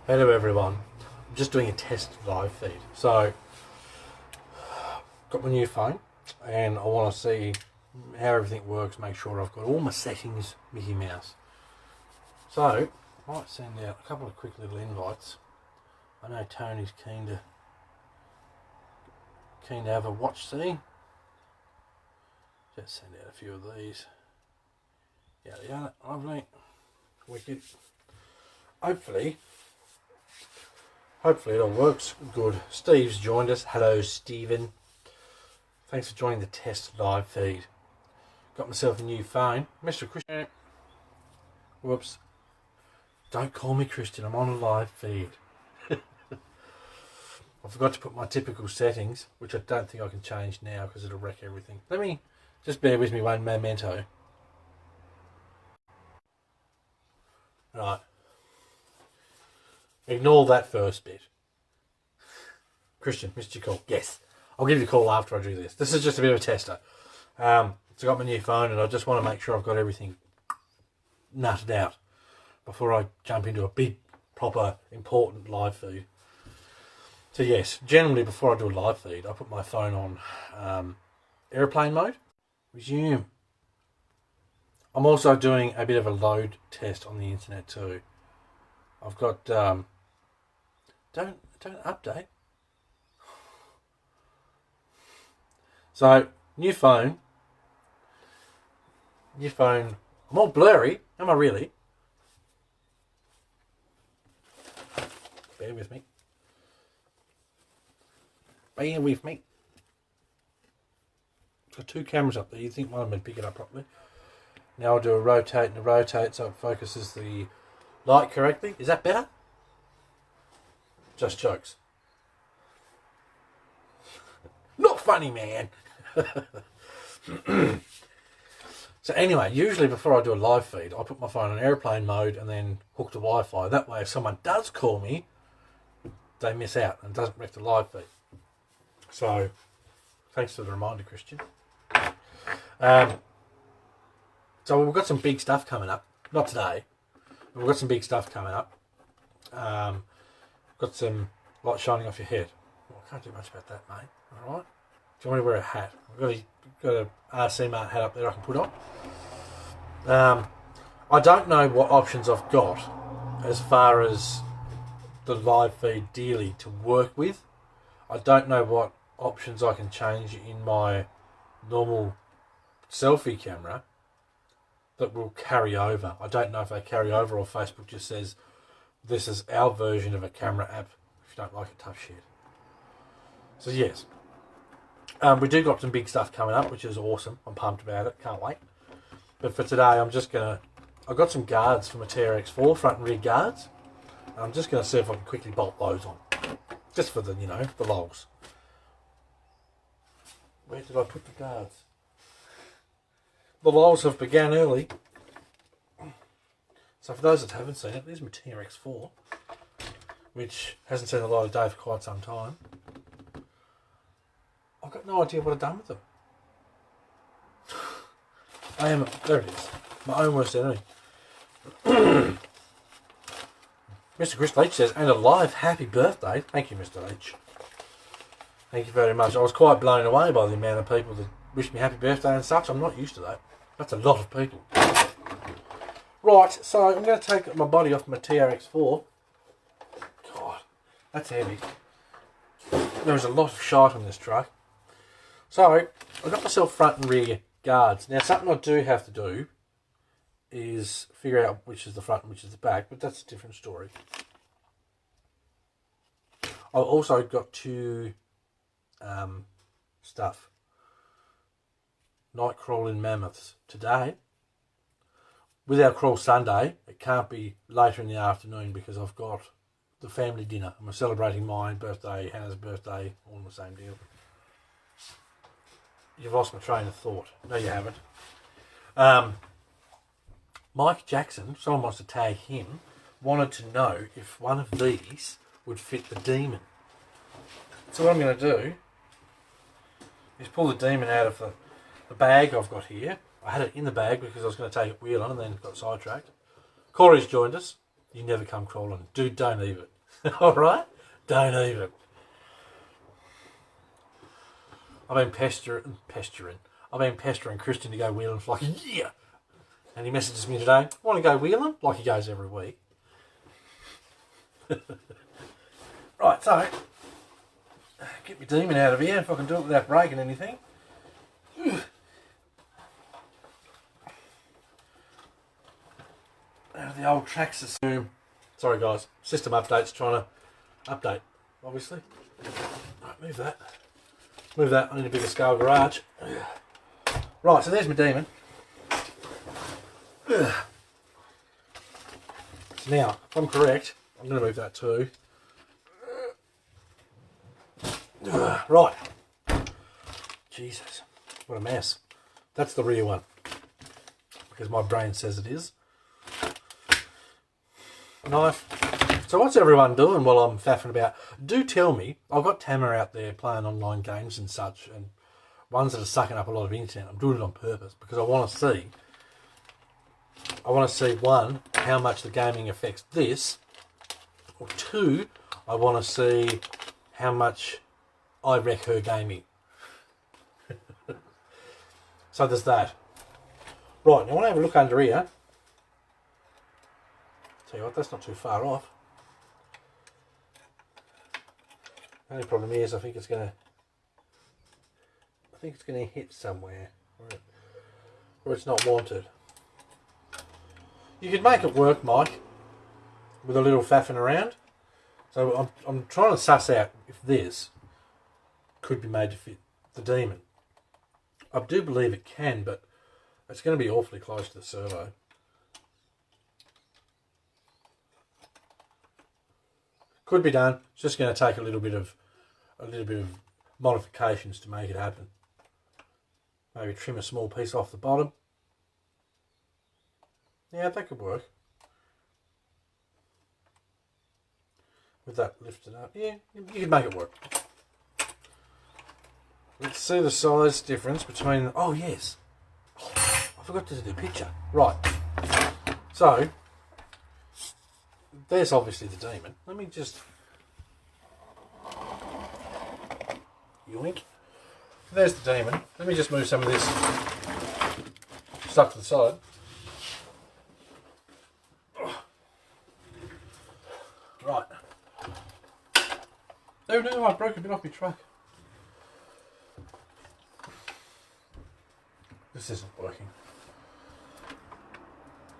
Hello everyone, I'm just doing a test live feed. So, got my new phone and I want to see how everything works, make sure I've got all my settings Mickey Mouse. So, I might send out a couple of quick little invites. I know Tony's keen to have a watch see. Just send out a few of these. Yeah, lovely. Wicked. Hopefully it all works good. Steve's joined us. Hello, Stephen. Thanks for joining the test live feed. Got myself a new phone. Mr. Christian. Whoops. Don't call me Christian. I'm on a live feed. I forgot to put my typical settings, which I don't think I can change now because it'll wreck everything. Let me just bear with me one memento. Right. Ignore that first bit. Christian, missed your call. Yes. I'll give you a call after I do this. This is just a bit of a tester. So I got my new phone and I just want to make sure I've got everything nutted out before I jump into a big, proper, important live feed. So yes, generally before I do a live feed, I put my phone on airplane mode. Resume. I'm also doing a bit of a load test on the internet too. I've got don't update. So new phone. I'm all blurry. Am I really? Bear with me. Bear with me. It's got two cameras up there. You think one of them would pick it up properly? Now I'll do a rotate and a rotate so it focuses the light correctly. Is that better? Just jokes. Not funny, man. So anyway, usually before I do a live feed, I put my phone on airplane mode and then hook to Wi-Fi. That way if someone does call me, they miss out and doesn't wreck the live feed. So, thanks for the reminder, Christian. So we've got some big stuff coming up. Not today. We've got some big stuff coming up. Got some light shining off your head. Well, I can't do much about that, mate. Alright? Do you want me to wear a hat? I've got a RC Mart hat up there I can put on. I don't know what options I've got as far as the live feed dealy to work with. I don't know what options I can change in my normal selfie camera that will carry over. I don't know if they carry over or Facebook just says this is our version of a camera app. If you don't like it, tough shit. So yes, we do got some big stuff coming up, which is awesome. I'm pumped about it. Can't wait. But for today, I've got some guards from a TRX4, front and rear guards. I'm just going to see if I can quickly bolt those on, just for the the lols. Where did I put the guards? The lols have begun early. So for those that haven't seen it, there's my TRX4, which hasn't seen the light of day for quite some time. I've got no idea what I've done with them. There it is, my own worst enemy. Mr. Chris Leach says, and a live happy birthday. Thank you, Mr. Leach. Thank you very much. I was quite blown away by the amount of people that wished me happy birthday and such. I'm not used to that. That's a lot of people. Right, so I'm going to take my body off my TRX4. God, that's heavy. There's a lot of shite on this truck. So, I got myself front and rear guards. Now, something I do have to do is figure out which is the front and which is the back, but that's a different story. I've also got two stuff. Night crawling mammoths today. With our crawl Sunday, it can't be later in the afternoon because I've got the family dinner. I'm celebrating mine, birthday, Hannah's birthday, all in the same deal. You've lost my train of thought. No, you haven't. Mike Jackson, someone wants to tag him, wanted to know if one of these would fit the demon. So what I'm going to do is pull the demon out of the bag I've got here. I had it in the bag because I was going to take it wheeling and then got sidetracked. Corey's joined us. you never come crawling. Dude, don't even. Alright? Don't even. I've been pestering. I've been pestering Christian to go wheeling for like a year. And he messages me today, want to go wheeling? Like he goes every week. Right, so, get my demon out of here if I can do it without breaking anything. Out of the old track system. Sorry guys, system updates, trying to update, obviously. Right, move that. Move that, I need a bigger scale garage. Right, so there's my demon. So now, if I'm correct, I'm going to move that too. Right. Jesus, what a mess. That's the rear one. Because my brain says it is. Knife. So what's everyone doing while I'm faffing about? Do tell me. I've got Tamara out there playing online games and such, and ones that are sucking up a lot of internet. I'm doing it on purpose because I want to see. I want to see, one, how much the gaming affects this, or two, I want to see how much I wreck her gaming. So there's that. Right, now I want to have a look under here. Tell you what, that's not too far off. The only problem is I think it's going to hit somewhere where it's not wanted. You could make it work, Mike, with a little faffing around. So I'm trying to suss out if this could be made to fit the demon. I do believe it can, but it's going to be awfully close to the servo. Could be done. It's just going to take a little bit of modifications to make it happen. Maybe trim a small piece off the bottom. Yeah, that could work. With that lifted up. Yeah, you could make it work. Let's see the size difference between... Oh, yes. I forgot to do the picture. Right. So, there's obviously the demon. Let me just... Yoink. There's the demon. Let me just move some of this stuff to the side. Right. Oh no, I broke a bit off my truck. This isn't working.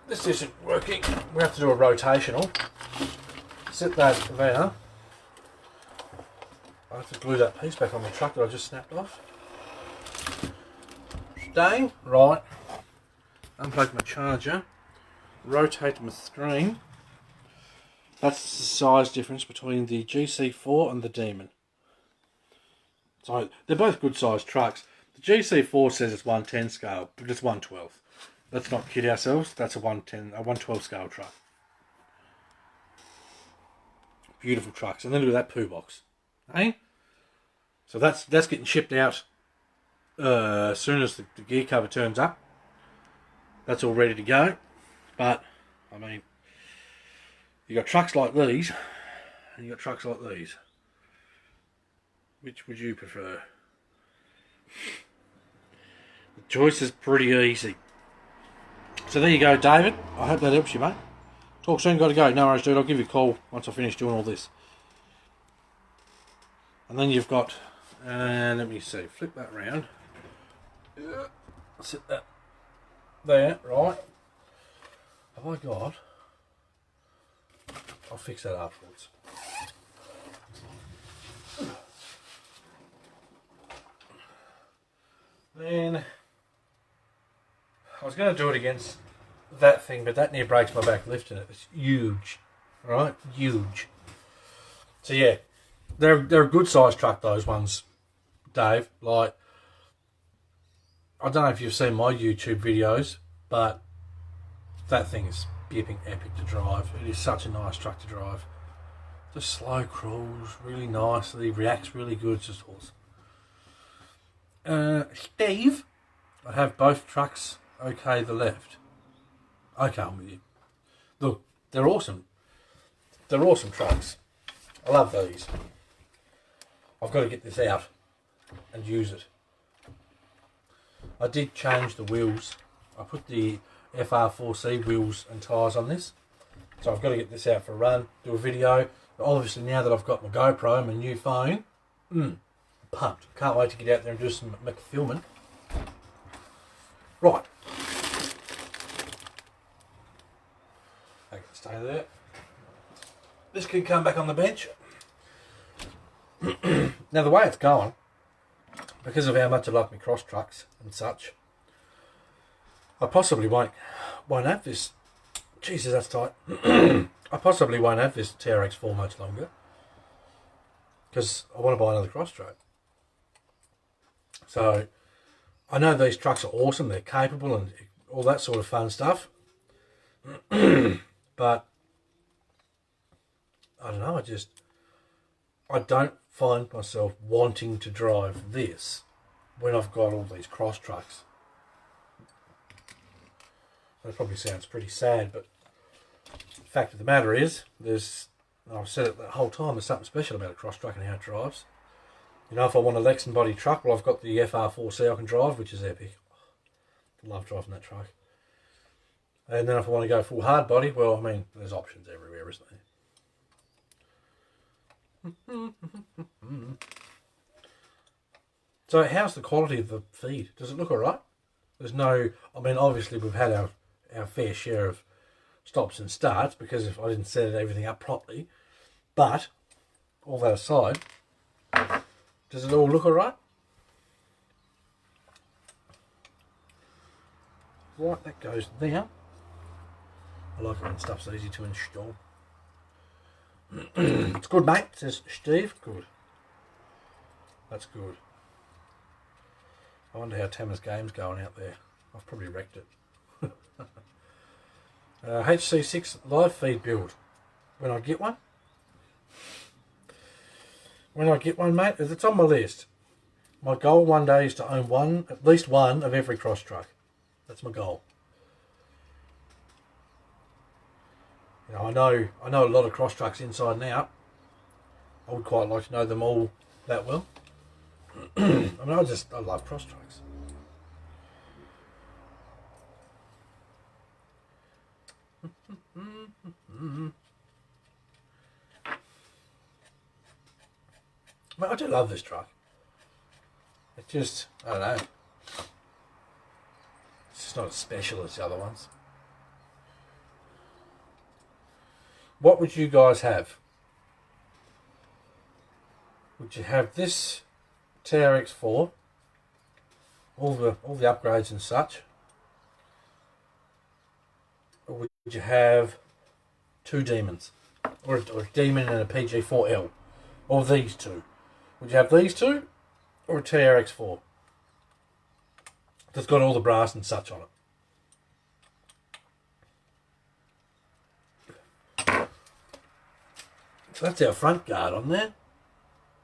This isn't working. We have to do a rotational. Sit that there. I have to glue that piece back on my truck that I just snapped off. Stay. Right. Unplug my charger. Rotate my screen. That's the size difference between the GC4 and the Demon. So they're both good sized trucks. The GC4 says it's 110 scale, but it's 112. Let's not kid ourselves. That's a 112 scale truck. Beautiful trucks. And then look at that poo box. Eh? So that's getting shipped out as soon as the gear cover turns up. That's all ready to go. But, I mean, you got trucks like these, and you got trucks like these. Which would you prefer? The choice is pretty easy. So there you go, David. I hope that helps you, mate. Talk soon, got to go. No worries, dude. I'll give you a call once I finish doing all this. And then you've got, let me see, flip that round. Sit that there, right. Have I got... I'll fix that afterwards. Then I was going to do it against that thing, but that near breaks my back lifting it. It's huge, right? Huge. So yeah, they're a good sized truck, those ones, Dave. Like, I don't know if you've seen my YouTube videos, but that thing is bipping epic to drive. It is such a nice truck to drive. Just slow crawls really nicely, reacts really good. It's just awesome. Steve, I have both trucks okay the left. Okay, I'm with you. Look, they're awesome. they're awesome trucks. I love these. I've got to get this out and use it. I did change the wheels. I put the FR4C wheels and tyres on this. So I've got to get this out for a run, do a video. But obviously now that I've got my GoPro, my new phone, pumped. Can't wait to get out there and do some filming. Right. I can stay there. This can come back on the bench. Now the way it's going, because of how much I love my cross trucks and such, I possibly won't have this. Jesus, that's tight. I possibly won't have this TRX4 much longer because I want to buy another cross truck. So I know these trucks are awesome, they're capable and all that sort of fun stuff. But I don't know, I don't find myself wanting to drive this when I've got all these cross trucks. That probably sounds pretty sad, but the fact of the matter is, I've said it the whole time, there's something special about a cross truck and how it drives. You know, if I want a Lexan body truck, well, I've got the FR4C I can drive, which is epic. I love driving that truck. And then if I want to go full hard body, well, I mean, there's options everywhere, isn't there? So how's the quality of the feed? Does it look alright? There's no, I mean, obviously we've had our fair share of stops and starts because if I didn't set everything up properly. But, all that aside, does it all look alright? Right, that goes there. I like it when stuff's easy to install. It's good, mate, says Steve. Good. That's good. I wonder how Tama's game's going out there. I've probably wrecked it. HC6 live feed build. When I get one? When I get one, mate, it's on my list. My goal one day is to own at least one of every cross truck. That's my goal. You know, I know a lot of cross trucks inside and out. I would quite like to know them all that well. I mean, I love cross trucks. I do love this truck. It just, I don't know. It's just not as special as the other ones. What would you guys have? Would you have this TRX4, all the upgrades and such, or would you have two demons, or a demon and a PG4L, or these two? Would you have these two, or a TRX4 that's got all the brass and such on it? So that's our front guard on there.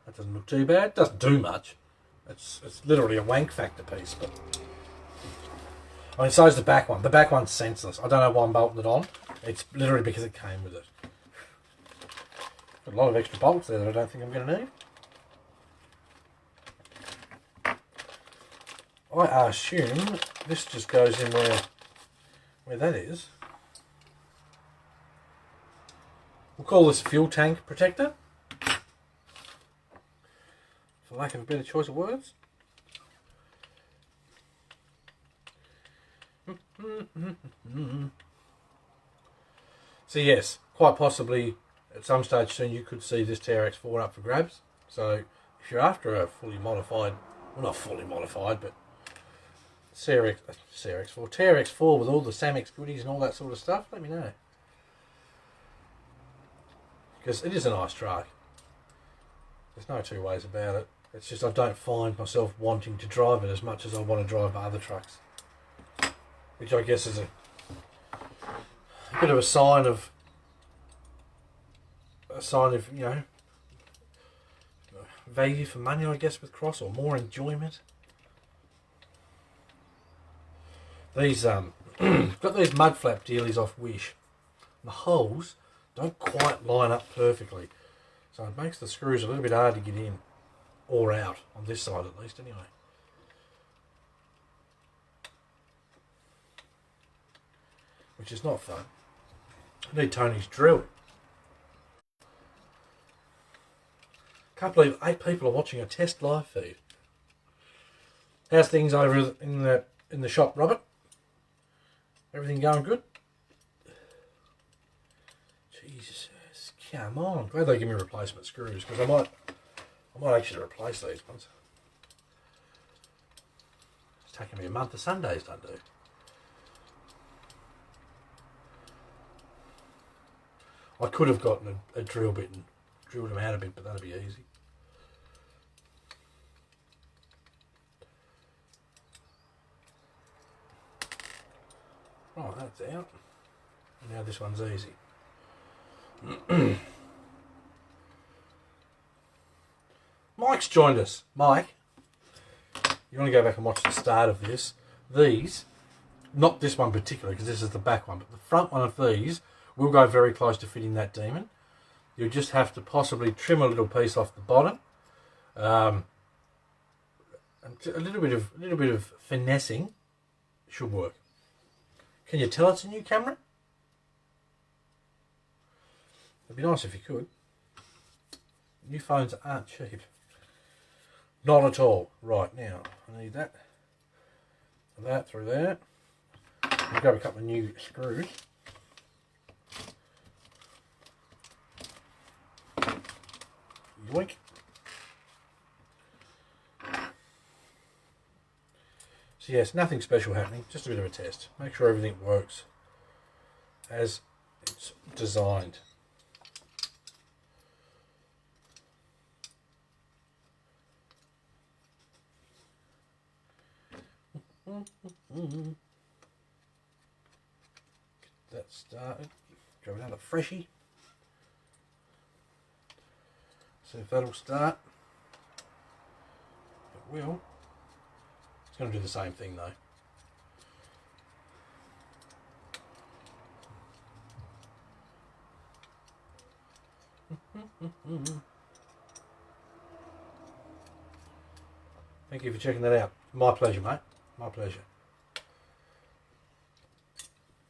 That doesn't look too bad. Doesn't do much. It's literally a wank factor piece, but I mean, so's the back one. The back one's senseless. I don't know why I'm bolting it on. It's literally because it came with it. Got a lot of extra bolts there that I don't think I'm going to need. I assume this just goes in where that is. We'll call this a fuel tank protector, for lack of a better choice of words. So yes, quite possibly at some stage soon you could see this TRX4 up for grabs. So if you're after a fully modified, well, not fully modified, but TRX4 with all the Samex goodies and all that sort of stuff, let me know. Because it is a nice truck. There's no two ways about it. It's just I don't find myself wanting to drive it as much as I want to drive other trucks. Which I guess is a bit of a sign of, you know, value for money, I guess, with cross, or more enjoyment. These got these mud flap dealies off Wish. The holes don't quite line up perfectly. So it makes the screws a little bit hard to get in or out, on this side at least anyway. Which is not fun. I need Tony's drill. Can't believe 8 people are watching a test live feed. How's things over in the shop, Robert? Everything going good? Jesus, come on! Glad they give me replacement screws, because I might actually replace these ones. It's taking me a month of Sundays to undo. I could have gotten a drill bit and drilled them out a bit, but that'd be easy. Right, that's out. And now this one's easy. Mike's joined us. Mike, you want to go back and watch the start of this? These, not this one particularly, because this is the back one, but the front one of these will go very close to fitting that demon. You just have to possibly trim a little piece off the bottom. And a little bit of finessing should work. Can you tell it's a new camera? It'd be nice if you could. New phones aren't cheap. Not at all. Right, now I need that through there. I'll grab a couple of new screws. Yoink. So yes, nothing special happening, just a bit of a test. Make sure everything works as it's designed. Get that started. Go another freshie. See if that'll start. It will. It's going to do the same thing though. Thank you for checking that out. My pleasure, mate. My pleasure.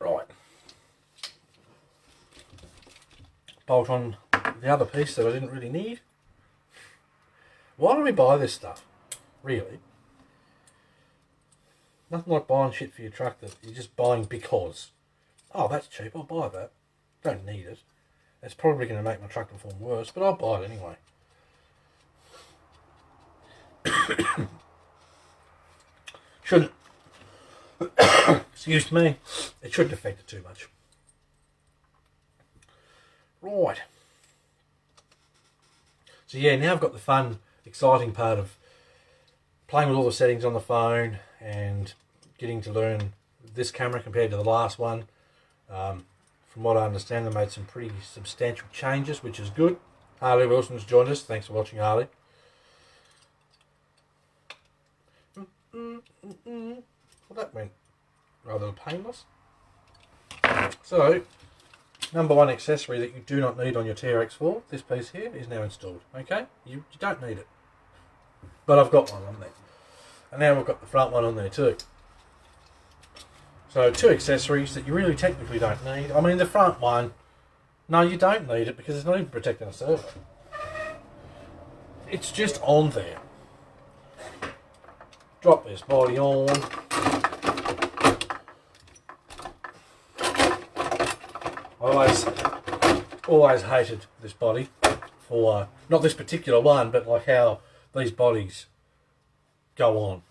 Right. Bolt on the other piece that I didn't really need. Why do we buy this stuff? Really? Nothing like buying shit for your truck that you're just buying because. Oh, that's cheap. I'll buy that. Don't need it. It's probably going to make my truck perform worse, but I'll buy it anyway. Shouldn't. Excuse me. It shouldn't affect it too much. Right. So yeah, now I've got the fun, exciting part of playing with all the settings on the phone and getting to learn this camera compared to the last one. From what I understand, they made some pretty substantial changes, which is good. Harley Wilson's joined us. Thanks for watching, Harley. Well, that went rather painless. So, number one accessory that you do not need on your TRX4, this piece here, is now installed. Okay? You don't need it. But I've got one on there. And now we've got the front one on there too. So, 2 accessories that you really technically don't need. I mean, the front one, no, you don't need it because it's not even protecting the servo. It's just on there. Drop this body on. I always hated this body for, not this particular one, but like how these bodies go on.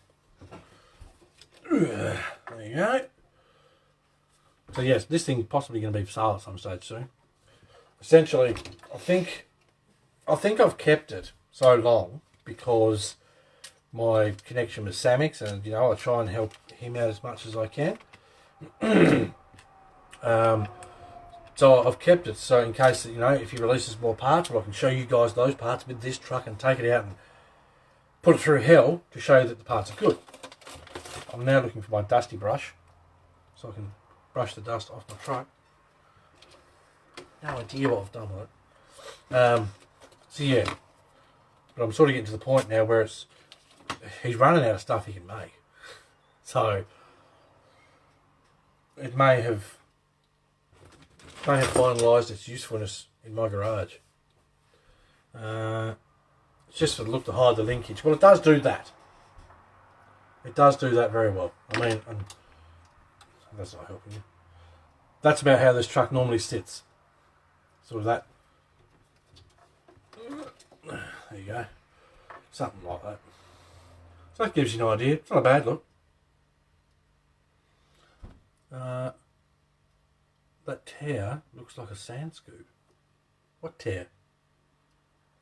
There you go. So yes, this thing possibly going to be for sale at some stage soon. Essentially, I think I've kept it so long because my connection with Samix, and you know, I try and help him out as much as I can. So I've kept it so in case that, you know, if he releases more parts, well, I can show you guys those parts with this truck and take it out and put it through hell to show you that the parts are good. I'm now looking for my dusty brush so I can brush the dust off my truck. no idea what I've done with it. So yeah, but I'm sort of getting to the point now where he's running out of stuff he can make. So it may have finalised its usefulness in my garage. It's just for the look to hide the linkage. Well, it does do that. It does do that very well. I mean, that's not helping you. That's about how this truck normally sits. Sort of that. There you go. Something like that. So that gives you an idea. It's not a bad look. That tear looks like a sand scoop. What tear?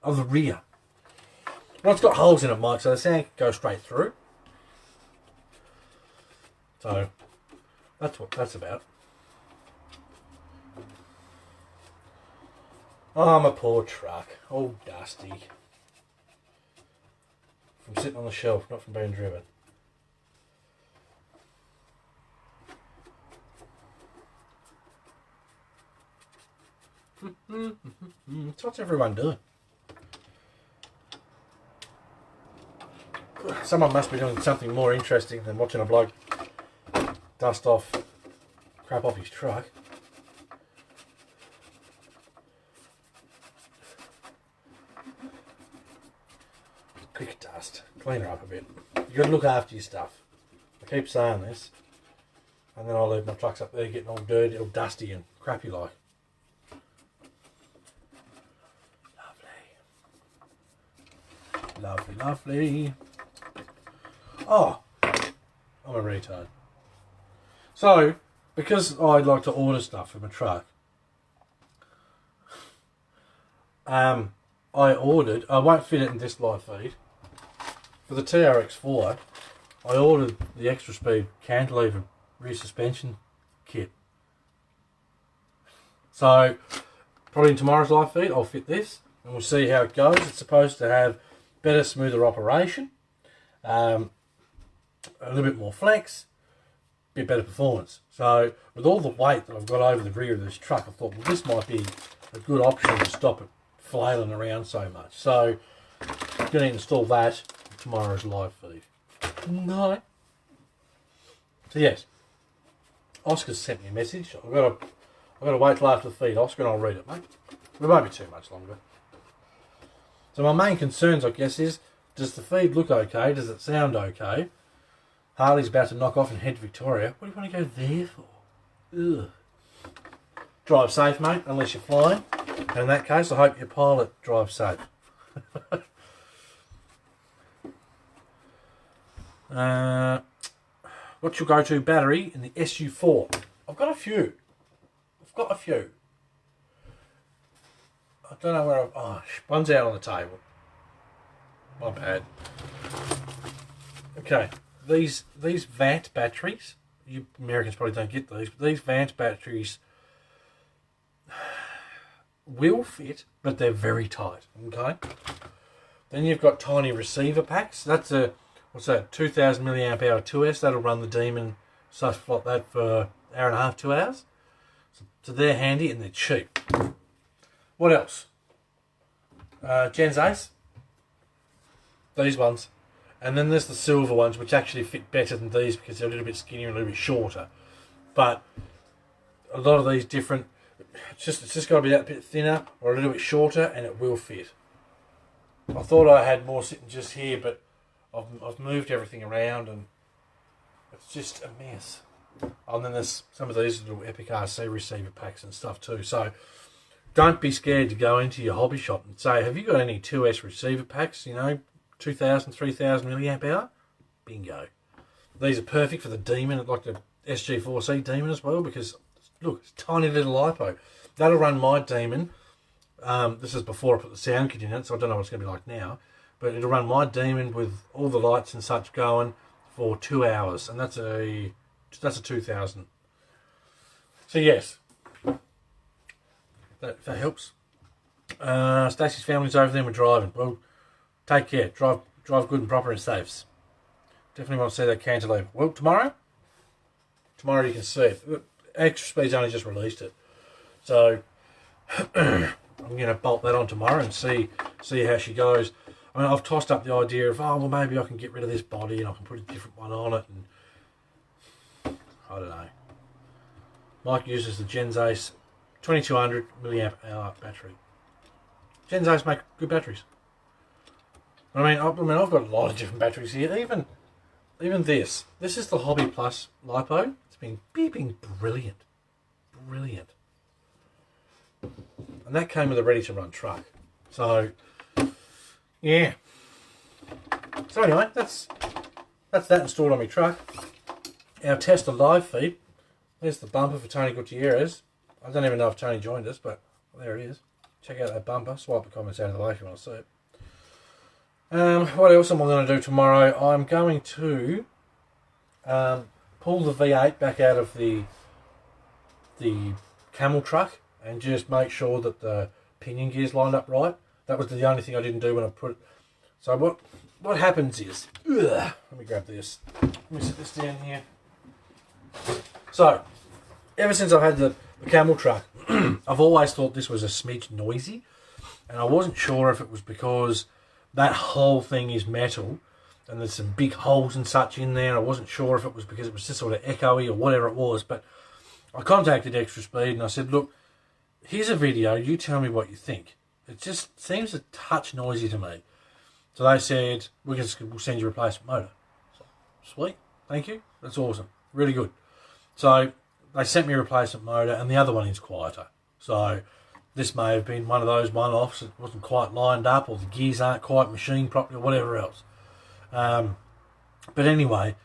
Oh, the rear. Well, it's got holes in it, Mike, so the sand can go straight through. So that's what that's about. Oh, my poor truck. All dusty. From sitting on the shelf, not from being driven. So what's everyone doing? Someone must be doing something more interesting than watching a bloke dust off crap off his truck. Quick dust. Clean her up a bit. You got to look after your stuff. I keep saying this, and then I'll leave my trucks up there getting all dirty, all dusty and crappy like. Lovely, lovely. Oh, I'm a retard. So, because I like to order stuff from a truck, I won't fit it in this live feed. For the TRX4, I ordered the extra speed cantilever rear suspension kit. So, probably in tomorrow's live feed, I'll fit this and we'll see how it goes. It's supposed to have better, smoother operation, a little bit more flex, a bit better performance. So with all the weight that I've got over the rear of this truck, I thought, well, this might be a good option to stop it flailing around so much. So I'm going to install that in tomorrow's live feed. No. So yes, Oscar's sent me a message. I've got to wait till after the feed, Oscar, and I'll read it, mate. It won't be too much longer. So my main concerns, I guess, is, does the feed look okay? Does it sound okay? Harley's about to knock off and head to Victoria. What do you want to go there for? Ugh. Drive safe, mate, unless you're flying. And in that case, I hope your pilot drives safe. What's your go-to battery in the SU4? I've got a few. I don't know where one's out on the table. My bad. Okay, these Vant batteries, you Americans probably don't get these, but these Vant batteries will fit, but they're very tight, okay? Then you've got tiny receiver packs. That's a, what's that, 2000 milliamp hour 2S. That'll run the Demon, stuff like that, for an hour and a half, 2 hours. So they're handy and they're cheap. What else? Gens Ace. These ones. And then there's the silver ones, which actually fit better than these because they're a little bit skinnier and a little bit shorter. But a lot of these different, it's just got to be that bit thinner or a little bit shorter, and it will fit. I thought I had more sitting just here, but I've moved everything around and it's just a mess. And then there's some of these little Epic RC receiver packs and stuff too. So don't be scared to go into your hobby shop and say, have you got any 2S receiver packs, 2000, 3000 milliamp hour? Bingo. These are perfect for the Demon, like the SG4C Demon as well, because look, it's tiny little LiPo. That'll run my Demon. This is before I put the sound kit in it, so I don't know what it's going to be like now. But it'll run my Demon with all the lights and such going for 2 hours, and that's a 2000. So yes, that helps. Stacey's family's over there. We're driving. Well, take care. Drive good and proper and safes. Definitely want to see that cantilever. Well, tomorrow you can see it. Extra Speed's only just released it, so I'm going to bolt that on tomorrow and see how she goes. I mean, I've tossed up the idea of, oh, well, maybe I can get rid of this body and I can put a different one on it. And I don't know. Mike uses the Genzace 2200 milliamp hour battery. Genzace make good batteries. I mean, I've got a lot of different batteries here. Even this. This is the Hobby Plus LiPo. It's been beeping brilliant. Brilliant. And that came with a ready-to-run truck. So, yeah. So anyway, that's that installed on my truck. Our Tesla live feed. There's the bumper for Tony Gutierrez. I don't even know if Tony joined us, but there it is. Check out that bumper. Swipe the comments out of the way if you want to see it. What else am I going to do tomorrow? I'm going to pull the V8 back out of the camel truck and just make sure that the pinion gear's lined up right. That was the only thing I didn't do when I put it. So what happens is, let me grab this. Let me sit this down here. So, ever since I've had the camel truck, I've always thought this was a smidge noisy, and I wasn't sure if it was because that whole thing is metal and there's some big holes and such in there. I wasn't sure if it was because it was just sort of echoey or whatever it was, but I contacted Extra Speed and I said, look, here's a video, you tell me what you think. It just seems a touch noisy to me. So they said, we'll send you a replacement motor. So, sweet, thank you, that's awesome, really good. So they sent me a replacement motor and the other one is quieter. So this may have been one of those one-offs that wasn't quite lined up or the gears aren't quite machined properly or whatever else. But anyway,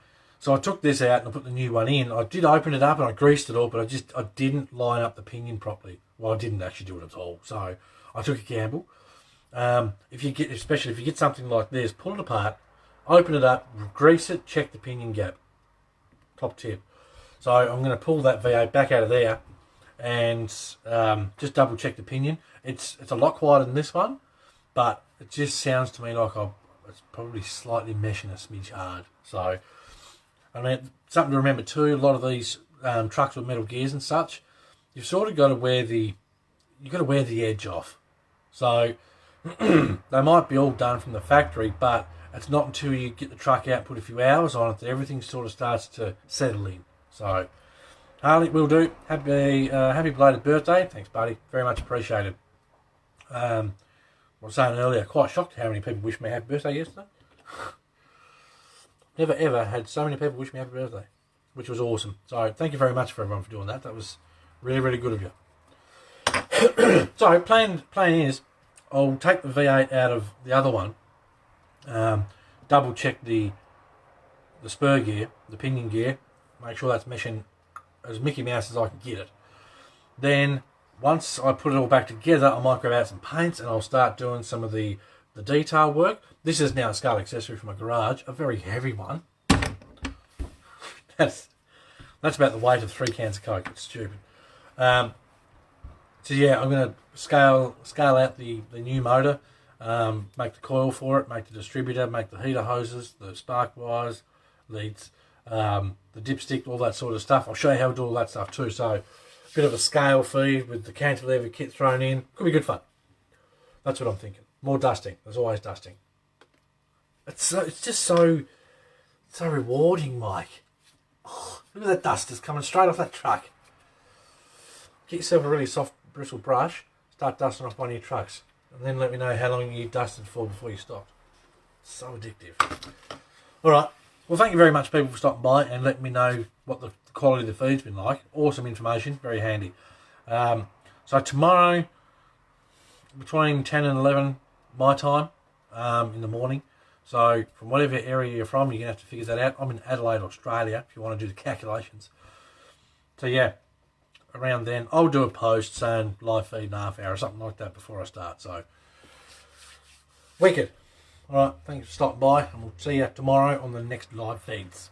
so I took this out and I put the new one in. I did open it up and I greased it all, but I didn't line up the pinion properly. Well, I didn't actually do it at all. So I took a gamble. Especially if you get something like this, pull it apart, open it up, grease it, check the pinion gap. Top tip. So I'm going to pull that V8 back out of there and just double check the pinion. It's a lot quieter than this one, but it just sounds to me like it's probably slightly meshing a smidge hard. So, I mean, something to remember too, a lot of these trucks with metal gears and such, you've sort of got to wear the edge off. So, they might be all done from the factory, but it's not until you get the truck out and put a few hours on it that everything sort of starts to settle in. So, Harley, will do. Happy belated birthday. Thanks, buddy. Very much appreciated. I was saying earlier, quite shocked how many people wished me happy birthday yesterday. Never ever had so many people wish me happy birthday, which was awesome. So thank you very much for everyone for doing that. That was really, really good of you. So plan is I'll take the V8 out of the other one, double check the spur gear, the pinion gear, make sure that's meshing as Mickey Mouse as I can get it. Then once I put it all back together, I might grab out some paints and I'll start doing some of the detail work. This is now a scale accessory from my garage, a very heavy one. That's about the weight of 3 cans of Coke. It's stupid. So yeah, I'm going to scale out the new motor, make the coil for it, make the distributor, make the heater hoses, the spark wires, leads, the dipstick, all that sort of stuff. I'll show you how to do all that stuff too. So a bit of a scale feed with the cantilever kit thrown in. Could be good fun. That's what I'm thinking. More dusting. There's always dusting. It's just so rewarding, Mike. Oh, look at that dust that's coming straight off that truck. Get yourself a really soft bristle brush, start dusting off one of your trucks, and then let me know how long you dusted for before you stopped. It's so addictive. Alright, well thank you very much people for stopping by and letting me know what the quality of the feed's been like. Awesome information, very handy. So tomorrow, between 10 and 11 my time, in the morning, so from whatever area you're from, you're going to have to figure that out. I'm in Adelaide, Australia, if you want to do the calculations. So yeah, around then, I'll do a post saying live feed in half hour or something like that before I start. So, wicked. Alright, thanks for stopping by, and we'll see you tomorrow on the next live feeds.